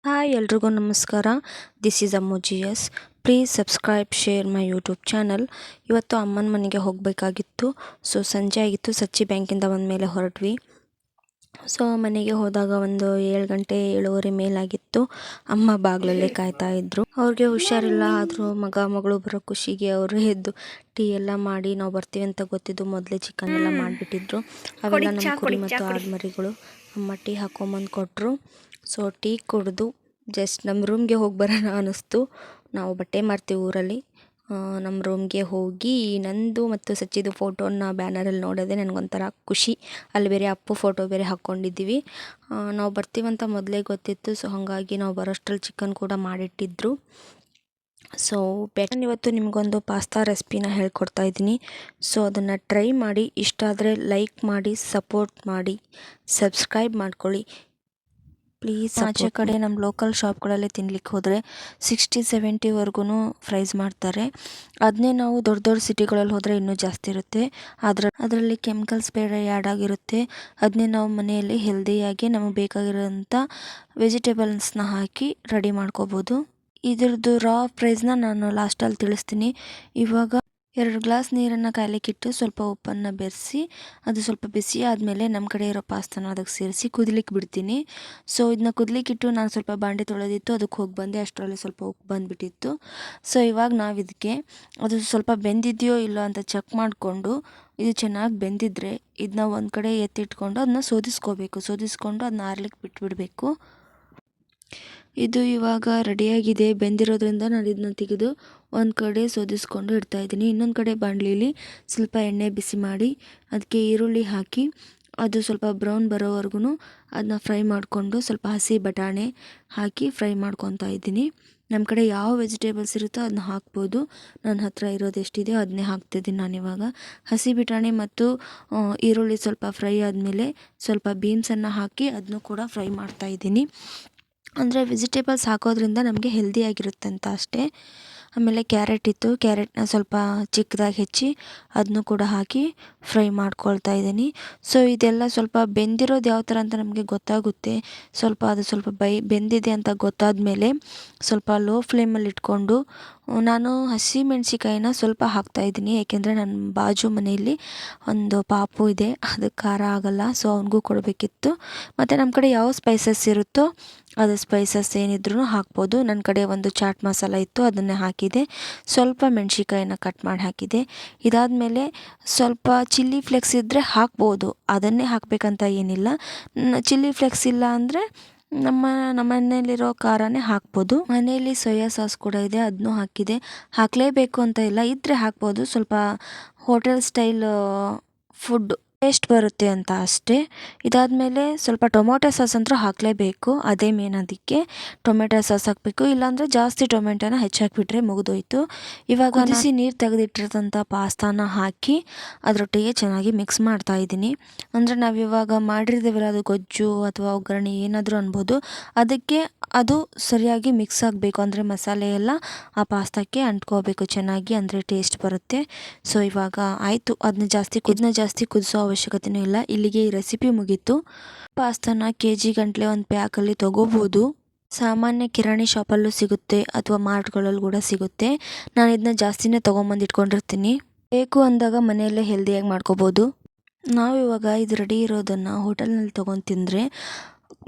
Hi ಎಲ್ರಿಗೂ ನಮಸ್ಕಾರ. This is Ammu G S. Please subscribe share my YouTube channel. ಇವತ್ತು ಅಮ್ಮನ ಮನೆಗೆ ಹೋಗಬೇಕಾಗಿತ್ತು. ಸೊ ಸಂಜೆ ಆಗಿತ್ತು, ಸಚ್ಚಿ ಬ್ಯಾಂಕಿಂದ ಬಂದಮೇಲೆ ಹೊರಟ್ವಿ. ಸೊ ಮನೆಗೆ ಹೋದಾಗ ಒಂದು 7 ಗಂಟೆ 7:30 ಮೇಲಾಗಿತ್ತು. ಅಮ್ಮ ಬಾಗಿಲಲ್ಲೇ ಕಾಯ್ತಾ ಇದ್ರು. ಅವ್ರಿಗೆ ಹುಷಾರಿಲ್ಲ, ಆದರೂ ಮಗಳು ಬರೋ ಖುಷಿಗೆ ಅವರು ಎದ್ದು ಟೀ ಎಲ್ಲ ಮಾಡಿ ನಾವು ಬರ್ತೀವಿ ಅಂತ ಗೊತ್ತಿದ್ದು ಮೊದಲೇ ಚಿಕನ್ ಎಲ್ಲ ಮಾಡಿಬಿಟ್ಟಿದ್ರು. ಅವೆಲ್ಲ ನಮ್ಮ ಕುರಿ ಮತ್ತು ಆಡ್ಮರಿಗಳು. ಅಮ್ಮ ಟೀ ಹಾಕೊಂಬಂದು ಕೊಟ್ಟರು. ಸೊ ಟೀ ಕುಡಿದು ಜಸ್ಟ್ ನಮ್ಮ ರೂಮ್ಗೆ ಹೋಗಿ ಬರೋಣ ಅನ್ನಿಸ್ತು. ನಾವು ಬಟ್ಟೆ ಮಾರ್ತೀವಿ ಊರಲ್ಲಿ. ನಮ್ಮ ರೂಮ್ಗೆ ಹೋಗಿ ನಂದು ಮತ್ತು ಸಚ್ಚಿದು ಫೋಟೋನ ಬ್ಯಾನರಲ್ಲಿ ನೋಡೋದೆ ನನಗೊಂಥರ ಖುಷಿ. ಅಲ್ಲಿ ಬೇರೆ ಅಪ್ಪು ಫೋಟೋ ಬೇರೆ ಹಾಕ್ಕೊಂಡಿದ್ದೀವಿ. ನಾವು ಬರ್ತೀವಂತ ಮೊದಲೇ ಗೊತ್ತಿತ್ತು. ಸೊ ಹಾಗಾಗಿ ನಾವು ಬರೋಷ್ಟ್ರಲ್ಲಿ ಚಿಕನ್ ಕೂಡ ಮಾಡಿಟ್ಟಿದ್ರು. ಸೊ ನಾನು ಇವತ್ತು ನಿಮಗೊಂದು ಪಾಸ್ತಾ ರೆಸಿಪಿನ ಹೇಳ್ಕೊಡ್ತಾ ಇದ್ದೀನಿ. ಸೊ ಅದನ್ನು ಟ್ರೈ ಮಾಡಿ, ಇಷ್ಟ ಆದರೆ ಲೈಕ್ ಮಾಡಿ, ಸಪೋರ್ಟ್ ಮಾಡಿ, ಸಬ್ಸ್ಕ್ರೈಬ್ ಮಾಡ್ಕೊಳ್ಳಿ ಪ್ಲೀಸ್. ಆಚೆ ಕಡೆ ನಮ್ಮ ಲೋಕಲ್ ಶಾಪ್ಗಳಲ್ಲಿ ತಿನ್ಲಿಕ್ಕೆ ಹೋದರೆ 60-70ವರೆಗೂ ಪ್ರೈಸ್ ಮಾಡ್ತಾರೆ. ಅದನ್ನೇ ನಾವು ದೊಡ್ಡ ದೊಡ್ಡ ಸಿಟಿಗಳಲ್ಲಿ ಹೋದರೆ ಇನ್ನೂ ಜಾಸ್ತಿ ಇರುತ್ತೆ. ಅದರಲ್ಲಿ ಕೆಮಿಕಲ್ಸ್ ಬೇರೆ ಆ್ಯಡ್ ಆಗಿರುತ್ತೆ. ಅದನ್ನೇ ನಾವು ಮನೆಯಲ್ಲಿ ಹೆಲ್ದಿಯಾಗಿ ನಮಗೆ ಬೇಕಾಗಿರೋಂಥ ವೆಜಿಟೇಬಲ್ಸ್ನ ಹಾಕಿ ರೆಡಿ ಮಾಡ್ಕೋಬೋದು. ಇದ್ರದ್ದು ರಾ ಪ್ರೈಸ್ನ ನಾನು ಲಾಸ್ಟಲ್ಲಿ ತಿಳಿಸ್ತೀನಿ. ಇವಾಗ 2 ಗ್ಲಾಸ್ ನೀರನ್ನು ಕಾಯಲಿಕ್ಕಿಟ್ಟು ಸ್ವಲ್ಪ ಉಪ್ಪನ್ನು ಬೆರೆಸಿ ಅದು ಸ್ವಲ್ಪ ಬಿಸಿ ಆದಮೇಲೆ ನಮ್ಮ ಕಡೆ ಇರೋ ಪಾಸ್ತಾನ ಅದಕ್ಕೆ ಸೇರಿಸಿ ಕುದಿಲಿಕ್ಕೆ ಬಿಡ್ತೀನಿ. ಸೊ ಇದನ್ನ ಕುದಿಲಿಕ್ಕಿಟ್ಟು ನಾನು ಸ್ವಲ್ಪ ಬಾಂಡೆ ತೊಳೆದಿತ್ತು, ಅದಕ್ಕೆ ಹೋಗಿ ಬಂದೆ. ಅಷ್ಟರಲ್ಲಿ ಸ್ವಲ್ಪ ಉಪ್ಪು ಬಂದುಬಿಟ್ಟಿತ್ತು. ಸೊ ಇವಾಗ ನಾವು ಇದಕ್ಕೆ ಅದು ಸ್ವಲ್ಪ ಬೆಂದಿದೆಯೋ ಇಲ್ಲೋ ಅಂತ ಚೆಕ್ ಮಾಡಿಕೊಂಡು, ಇದು ಚೆನ್ನಾಗಿ ಬೆಂದಿದ್ರೆ ಇದನ್ನ ಒಂದು ಕಡೆ ಎತ್ತಿಟ್ಕೊಂಡು ಅದನ್ನ ಸೋದಿಸ್ಕೊಂಡು ಅದನ್ನ ಆರ್ಲಿಕ್ಕೆ ಬಿಟ್ಬಿಡಬೇಕು. ಇದು ಇವಾಗ ರೆಡಿಯಾಗಿದೆ. ಬೆಂದಿರೋದ್ರಿಂದ ನಾನು ಇದನ್ನ ತೆಗೆದು ಒಂದು ಕಡೆ ಸೋದಿಸ್ಕೊಂಡು ಇಡ್ತಾಯಿದ್ದೀನಿ. ಇನ್ನೊಂದು ಕಡೆ ಬಾಣಲಿಲಿ ಸ್ವಲ್ಪ ಎಣ್ಣೆ ಬಿಸಿ ಮಾಡಿ ಅದಕ್ಕೆ ಈರುಳ್ಳಿ ಹಾಕಿ ಅದು ಸ್ವಲ್ಪ ಬ್ರೌನ್ ಬರೋವರೆಗೂ ಅದನ್ನ ಫ್ರೈ ಮಾಡಿಕೊಂಡು ಸ್ವಲ್ಪ ಹಸಿ ಬಟಾಣಿ ಹಾಕಿ ಫ್ರೈ ಮಾಡ್ಕೊತಾ ಇದ್ದೀನಿ. ನಮ್ಮ ಕಡೆ ಯಾವ ವೆಜಿಟೇಬಲ್ಸ್ ಇರುತ್ತೋ ಅದನ್ನ ಹಾಕ್ಬೋದು. ನನ್ನ ಹತ್ರ ಇರೋದು ಎಷ್ಟಿದೆಯೋ ಅದನ್ನೇ ಹಾಕ್ತಿದ್ದೀನಿ ನಾನಿವಾಗ. ಹಸಿ ಬಟಾಣಿ ಮತ್ತು ಈರುಳ್ಳಿ ಸ್ವಲ್ಪ ಫ್ರೈ ಆದಮೇಲೆ ಸ್ವಲ್ಪ ಬೀನ್ಸನ್ನು ಹಾಕಿ ಅದನ್ನು ಕೂಡ ಫ್ರೈ ಮಾಡ್ತಾಯಿದ್ದೀನಿ. ಅಂದರೆ ವೆಜಿಟೇಬಲ್ಸ್ ಹಾಕೋದ್ರಿಂದ ನಮಗೆ ಹೆಲ್ದಿಯಾಗಿರುತ್ತೆ ಅಂತ ಅಷ್ಟೇ. ಆಮೇಲೆ ಕ್ಯಾರೆಟ್ ಇತ್ತು, ಕ್ಯಾರೆಟ್ನ ಸ್ವಲ್ಪ ಚಿಕ್ಕದಾಗಿ ಹೆಚ್ಚಿ ಅದನ್ನು ಕೂಡ ಹಾಕಿ ಫ್ರೈ ಮಾಡ್ಕೊಳ್ತಾ ಇದ್ದೀನಿ. ಸೊ ಇದೆಲ್ಲ ಸ್ವಲ್ಪ ಬೆಂದಿರೋದು ಯಾವ ಥರ ಅಂತ ನಮಗೆ ಗೊತ್ತಾಗುತ್ತೆ. ಅದು ಸ್ವಲ್ಪ ಬೆಂದಿದೆ ಅಂತ ಗೊತ್ತಾದ ಮೇಲೆ ಸ್ವಲ್ಪ ಲೋ ಫ್ಲೇಮಲ್ಲಿ ಇಟ್ಕೊಂಡು ನಾನು ಹಸಿ ಮೆಣಸಿಕಾಯಿನ ಸ್ವಲ್ಪ ಹಾಕ್ತಾಯಿದ್ದೀನಿ. ಏಕೆಂದರೆ ನನ್ನ ಬಾಜು ಮನೆಯಲ್ಲಿ ಒಂದು ಪಾಪು ಇದೆ, ಅದಕ್ಕೆ ಖಾರ ಆಗಲ್ಲ. ಸೊ ಅವನಿಗೂ ಕೊಡಬೇಕಿತ್ತು. ಮತ್ತು ನಮ್ಮ ಕಡೆ ಯಾವ ಸ್ಪೈಸಸ್ ಇರುತ್ತೋ ಅದು ಸ್ಪೈಸಸ್ ಏನಿದ್ರೂ ಹಾಕ್ಬೋದು. ನನ್ನ ಕಡೆ ಒಂದು ಚಾಟ್ ಮಸಾಲ ಇತ್ತು, ಅದನ್ನೇ ಹಾಕಿದೆ. ಸ್ವಲ್ಪ ಮೆಣಸಿಕಾಯಿನ ಕಟ್ ಮಾಡಿ ಹಾಕಿದೆ. ಇದಾದಮೇಲೆ ಸ್ವಲ್ಪ ಚಿಲ್ಲಿ ಫ್ಲೇಕ್ಸ್ ಇದ್ದರೆ ಹಾಕ್ಬೋದು, ಅದನ್ನೇ ಹಾಕಬೇಕಂತ ಏನಿಲ್ಲ. ಚಿಲ್ಲಿ ಫ್ಲೇಕ್ಸ್ ಇಲ್ಲ ಅಂದರೆ ನಮ್ಮ ಮನೆಯಲ್ಲಿರೋ ಖಾರನೇ ಹಾಕ್ಬೋದು. ಮನೆಯಲ್ಲಿ ಸೋಯಾ ಸಾಸ್ ಕೂಡ ಇದೆ, ಅದನ್ನೂ ಹಾಕಿದೆ. ಹಾಕಲೇಬೇಕು ಅಂತ ಇಲ್ಲ, ಇದ್ದರೆ ಹಾಕ್ಬೋದು. ಸ್ವಲ್ಪ ಹೋಟೆಲ್ ಸ್ಟೈಲ್ ಫುಡ್ ಟೇಸ್ಟ್ ಬರುತ್ತೆ ಅಂತ ಅಷ್ಟೇ. ಇದಾದಮೇಲೆ ಸ್ವಲ್ಪ ಟೊಮೊಟೊ ಸಾಸ್ ಅಂತೂ ಹಾಕಲೇಬೇಕು, ಅದೇ ಮೇನ್. ಅದಕ್ಕೆ ಟೊಮೆಟೊ ಸಾಸ್ ಹಾಕಬೇಕು, ಇಲ್ಲಾಂದರೆ ಜಾಸ್ತಿ ಟೊಮೆಟೊನ ಹೆಚ್ಚಾಕಿಬಿಟ್ರೆ ಮುಗಿದೋಯ್ತು. ಇವಾಗ ಕುದಿಸಿ ನೀರು ತೆಗೆದಿಟ್ಟಿರೋಂಥ ಪಾಸ್ತಾನ ಹಾಕಿ ಅದರೊಟ್ಟಿಗೆ ಚೆನ್ನಾಗಿ ಮಿಕ್ಸ್ ಮಾಡ್ತಾಯಿದ್ದೀನಿ. ಅಂದರೆ ನಾವಿವಾಗ ಮಾಡಿರ್ತೀವಲ್ಲ, ಅದು ಗೊಜ್ಜು ಅಥವಾ ಒಗ್ಗರಣೆ ಏನಾದರೂ ಅನ್ಬೋದು, ಅದಕ್ಕೆ ಅದು ಸರಿಯಾಗಿ ಮಿಕ್ಸ್ ಆಗಬೇಕು. ಅಂದರೆ ಮಸಾಲೆ ಎಲ್ಲ ಆ ಪಾಸ್ತಾಕ್ಕೆ ಅಂಟ್ಕೋಬೇಕು ಚೆನ್ನಾಗಿ, ಅಂದರೆ ಟೇಸ್ಟ್ ಬರುತ್ತೆ. ಸೊ ಇವಾಗ ಆಯಿತು. ಅದನ್ನ ಜಾಸ್ತಿ ಕುದಿಸೋ ಅವಶ್ಯಕತೆಯೂ ಇಲ್ಲ. ಇಲ್ಲಿಗೆ ಈ ರೆಸಿಪಿ ಮುಗೀತು. ಪಾಸ್ತಾನ kg ಗಂಟಲೆ ಒಂದು ಪ್ಯಾಕಲ್ಲಿ ತೊಗೋಬೋದು. ಸಾಮಾನ್ಯ ಕಿರಾಣಿ ಶಾಪಲ್ಲೂ ಸಿಗುತ್ತೆ ಅಥವಾ ಮಾರ್ಟ್ಗಳಲ್ಲಿ ಕೂಡ ಸಿಗುತ್ತೆ. ನಾನು ಇದನ್ನ ಜಾಸ್ತಿನೇ ತೊಗೊಂಬಂದು ಇಟ್ಕೊಂಡಿರ್ತೀನಿ. ಬೇಕು ಅಂದಾಗ ಮನೆಯಲ್ಲೇ ಹೆಲ್ದಿಯಾಗಿ ಮಾಡ್ಕೋಬೋದು. ನಾವಿವಾಗ ಇದು ರೆಡಿ ಇರೋದನ್ನು ಹೋಟೆಲ್ನಲ್ಲಿ ತೊಗೊಂಡು ತಿಂದರೆ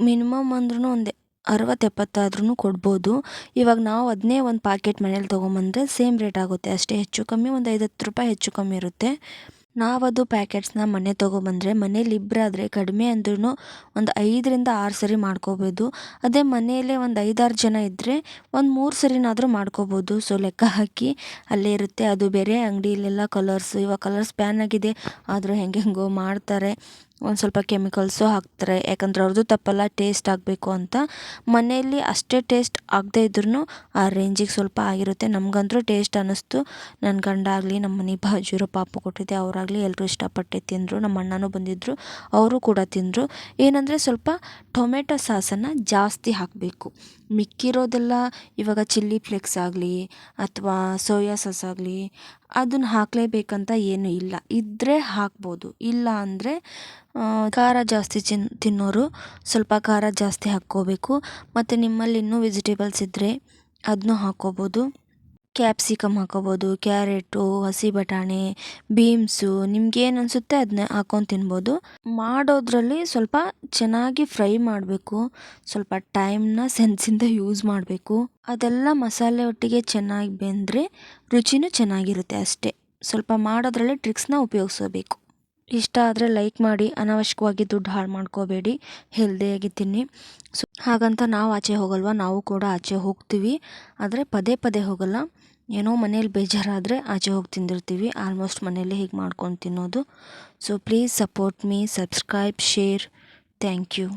ಮಿನಿಮಮ್ ಅಂದ್ರೂ ಒಂದು 60-70 ಆದ್ರೂ ಕೊಡ್ಬೋದು. ಇವಾಗ ನಾವು ಅದನ್ನೇ ಒಂದು ಪ್ಯಾಕೆಟ್ ಮನೇಲಿ ತೊಗೊಂಬಂದರೆ ಸೇಮ್ ರೇಟ್ ಆಗುತ್ತೆ ಅಷ್ಟೇ, ಹೆಚ್ಚು ಕಮ್ಮಿ ಒಂದು 5-10 ರೂಪಾಯಿ ಹೆಚ್ಚು ಕಮ್ಮಿ ಇರುತ್ತೆ. ನಾವದು ಪ್ಯಾಕೆಟ್ಸ್ನ ಮನೆ ತೊಗೊಬಂದರೆ ಮನೇಲಿ ಇಬ್ಬರಾದರೆ ಕಡಿಮೆ ಅಂದ್ರೂ ಒಂದು 5-6 ಸರಿ ಮಾಡ್ಕೋಬೋದು. ಅದೇ ಮನೆಯಲ್ಲೇ ಒಂದು 5-6 ಜನ ಇದ್ದರೆ ಒಂದು 3 ಸರಿನಾದರೂ ಮಾಡ್ಕೋಬೋದು. ಸೊ ಲೆಕ್ಕ ಹಾಕಿ ಅಲ್ಲೇ ಇರುತ್ತೆ. ಅದು ಬೇರೆ ಅಂಗಡಿಯಲ್ಲೆಲ್ಲ ಕಲರ್ಸ್, ಇವಾಗ ಕಲರ್ಸ್ ಬ್ಯಾನ್ ಆಗಿದೆ, ಆದರೂ ಹೆಂಗೆಂಗೋ ಮಾಡ್ತಾರೆ. ಒಂದು ಸ್ವಲ್ಪ ಕೆಮಿಕಲ್ಸು ಹಾಕ್ತಾರೆ, ಯಾಕಂದ್ರೆ ಅವ್ರದ್ದು ತಪ್ಪಲ್ಲ, ಟೇಸ್ಟ್ ಆಗಬೇಕು ಅಂತ. ಮನೆಯಲ್ಲಿ ಅಷ್ಟೇ ಟೇಸ್ಟ್ ಆಗದೇ ಇದ್ರೂ ಆ ರೇಂಜಿಗೆ ಸ್ವಲ್ಪ ಆಗಿರುತ್ತೆ. ನಮಗಂತೂ ಟೇಸ್ಟ್ ಅನ್ನಿಸ್ತು. ನನ್ನ ಗಂಡ ಆಗಲಿ, ನಮ್ಮ ಮನೆ ಬಾಜು ಇರೋ ಪಾಪು ಕೊಟ್ಟಿದ್ದೆ, ಅವರಾಗಲಿ ಎಲ್ಲರೂ ಇಷ್ಟಪಟ್ಟೆ ತಿಂದರು. ನಮ್ಮ ಅಣ್ಣನೂ ಬಂದಿದ್ದರು, ಅವರು ಕೂಡ ತಿಂದರು. ಏನಂದರೆ ಸ್ವಲ್ಪ ಟೊಮೆಟೊ ಸಾಸನ್ನು ಜಾಸ್ತಿ ಹಾಕಬೇಕು. ಮಿಕ್ಕಿರೋದೆಲ್ಲ ಇವಾಗ ಚಿಲ್ಲಿ ಫ್ಲೇಕ್ಸ್ ಆಗಲಿ ಅಥವಾ ಸೋಯಾ ಸಾಸ್ ಆಗಲಿ ಅದನ್ನು ಹಾಕಲೇಬೇಕಂತ ಏನೂ ಇಲ್ಲ, ಇದ್ದರೆ ಹಾಕ್ಬೋದು, ಇಲ್ಲ ಅಂದರೆ ಖಾರ ಜಾಸ್ತಿ ತಿನ್ನೋರು ಸ್ವಲ್ಪ ಖಾರ ಜಾಸ್ತಿ ಹಾಕ್ಕೋಬೇಕು. ಮತ್ತು ನಿಮ್ಮಲ್ಲಿ ಇನ್ನೂ ವೆಜಿಟೇಬಲ್ಸ್ ಇದ್ದರೆ ಅದನ್ನೂ ಹಾಕ್ಕೋಬೋದು. ಕ್ಯಾಪ್ಸಿಕಮ್ ಹಾಕ್ಕೋಬೋದು, ಕ್ಯಾರೆಟು, ಹಸಿ ಬಟಾಣಿ, ಬೀನ್ಸು, ನಿಮ್ಗೇನು ಅನಿಸುತ್ತೆ ಅದನ್ನ ಹಾಕ್ಕೊಂಡು ತಿನ್ಬೋದು. ಮಾಡೋದ್ರಲ್ಲಿ ಸ್ವಲ್ಪ ಚೆನ್ನಾಗಿ ಫ್ರೈ ಮಾಡಬೇಕು, ಸ್ವಲ್ಪ ಟೈಮ್ನ ಸೆನ್ಸಿಂದ ಯೂಸ್ ಮಾಡಬೇಕು. ಅದೆಲ್ಲ ಮಸಾಲೆ ಒಟ್ಟಿಗೆ ಚೆನ್ನಾಗಿ ಬೆಂದರೆ ರುಚಿನೂ ಚೆನ್ನಾಗಿರುತ್ತೆ ಅಷ್ಟೇ. ಸ್ವಲ್ಪ ಮಾಡೋದ್ರಲ್ಲಿ ಟ್ರಿಕ್ಸ್ನ ಉಪಯೋಗಿಸಬೇಕು. ಇಷ್ಟ ಆದರೆ ಲೈಕ್ ಮಾಡಿ, ಅನಾವಶ್ಯಕವಾಗಿ ದುಡ್ಡು ಹಾಳು ಮಾಡ್ಕೋಬೇಡಿ, ಹೆಲ್ದಿಯಾಗಿ ತಿನ್ನಿ. ಸೊ ಹಾಗಂತ ನಾವು ಆಚೆ ಹೋಗಲ್ವ, ನಾವು ಕೂಡ ಆಚೆ ಹೋಗ್ತೀವಿ, ಆದರೆ ಪದೇ ಪದೇ ಹೋಗಲ್ಲ. ಏನೋ ಮನೇಲಿ ಬೇಜಾರಾದರೆ ಆಚೆ ಹೋಗಿ ತಿಂದಿರ್ತೀವಿ. ಆಲ್ಮೋಸ್ಟ್ ಮನೇಲಿ ಹೀಗೆ ಮಾಡ್ಕೊಂಡು ತಿನ್ನೋದು. So please support me, subscribe, share. Thank you.